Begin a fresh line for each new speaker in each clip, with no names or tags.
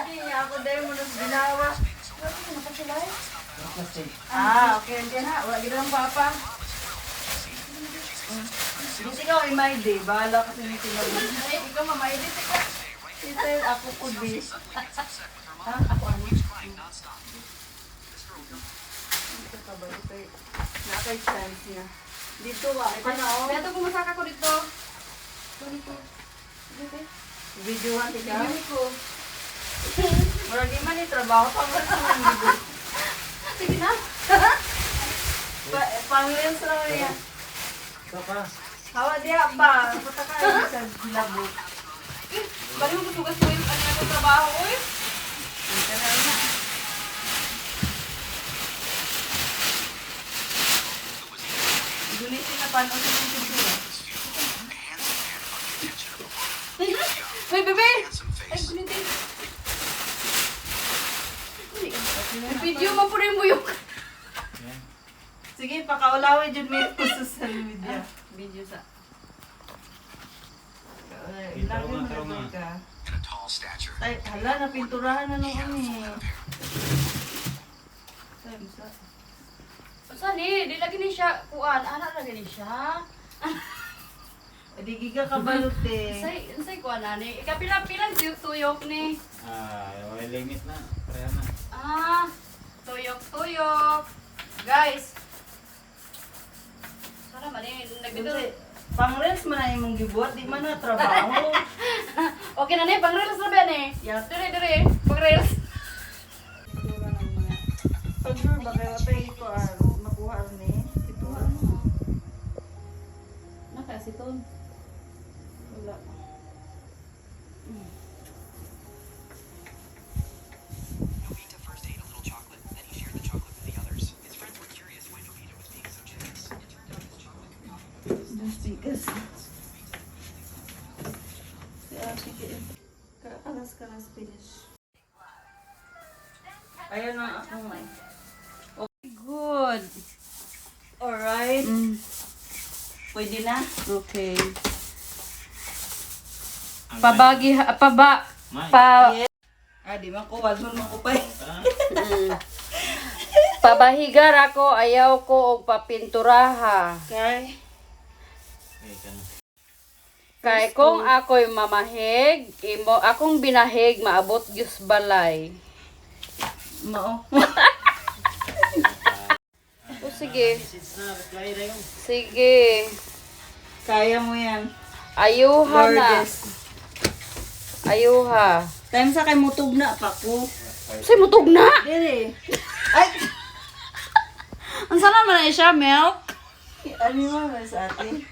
Ako dahil mo nang ginawa. Okay. Hindi na. Wala ginawang papa. Hindi ka ay may day. Bahala kasi may tinawin. Ay, ikaw mamay day. Ito ako po di. Ha? Ako ano? Ito ka ba? Ito nakay chance niya. Dito ba? Ito na o.
Beto, pumasaka ko dito. Dito.
Videohan tika.
Video ko.
Murag di man trabaho pa mo sa mga video.
Sige na.
Pangilin sa mga.
Sapa.
Hawa diya ba? Punta ka sa labo.
Bali mo tugas ko yung ano yung trabaho ko eh.
Ito na na. Gulitin na paano sa mga pintura.
Hoy, bebe! Ay, gulitin. Video mo po rin mo yung...
Sige, pakaulawin dyan may social media.
Video sa...
Ilagay mo na ka. Ay, hala, napinturahan na nung kami.
Saan eh? Di lagi ni siya kuan. Anak lagi ni siya.
Di giga ka balot eh.
Say kuan na ni. Ikapilang tuyok ni.
May limit na. Kaya na.
Tuyok. Guys. Sana man eh. Nagbidol.
Pang-reels man na imong gibuhat, di man na trabaho.
Okay na ni. Pang-reels na ba ni?
Yes.
Dire. Pang-reels.
Pag-sure ba kayo pwede ko makuha ni? Ito ano?
Nakasiton.
Wala.
Nobita first ate a little chocolate, then he shared the chocolate with the others. His friends were curious why Nobita was being so generous. It turned out his chocolate could copy
Dastigas. Sige. Kalas finish. Ayan ang akong may.
Good.
Alright. Pwede na?
Okay.
Ang
Pabagi
May.
Di man ko walson mo ko pa.
Pabahigar ako, ayaw ko og papinturaha.
Okay.
Okay, ka na.
Kay kung ako'y mamahig, akong binahig maabot gyus balay.
Mao.
O sige.
Message na. Reply na yun.
Sige.
Kaya mo yan.
Ayuha na.
Gorgeous.
Ayuha.
Time sa kay mutog na pa ko.
Say mutog na.
Dire. Ay.
Ang sana man na siya, milk.
Ano mo ba sa atin?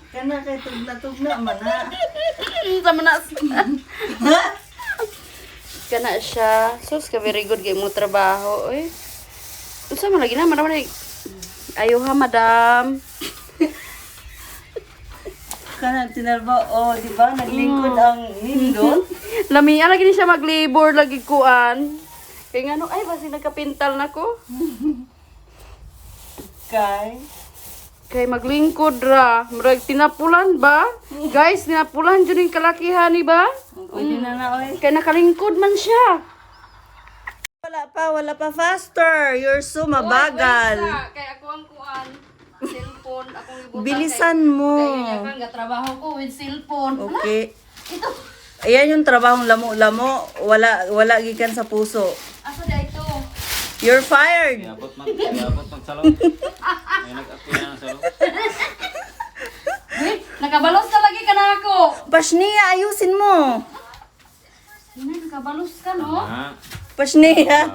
Kana kay tugna man na.
Sama na. Kana siya. Sus ka very good kay mo trabaho, oy. Unsa man lagi na, madam. Ayuha, madam.
Kana tinarba di ba naglingkod ang nindot.
Lami lagi ni siya mag-labor lagi kuan. Kay ngano ay basi nagkapintal nako. Kay maglingkod ra. Murag tinapulan ba? Guys, tinapulan jud ning kalakihan ni ba?
Pwede na na oy.
Kay nakalingkod man siya.
Wala pa faster. You're so mabagal.
Kay ako ang kuan. Cellphone akong ibutan.
Bilisan mo.
Kay nga trabaho ko with cellphone.
Okay.
Ito.
Ayan yung trabahong lamo-lamo. Wala gikan sa puso.
Asa da ito?
You're fired.
Iabot magsalong. May nag-appear na ng salong.
Wait, nakabalos ka lagi ka na ako.
Pashnia, ayusin mo.
Nakabalos ka no?
Ah.
Pashnia.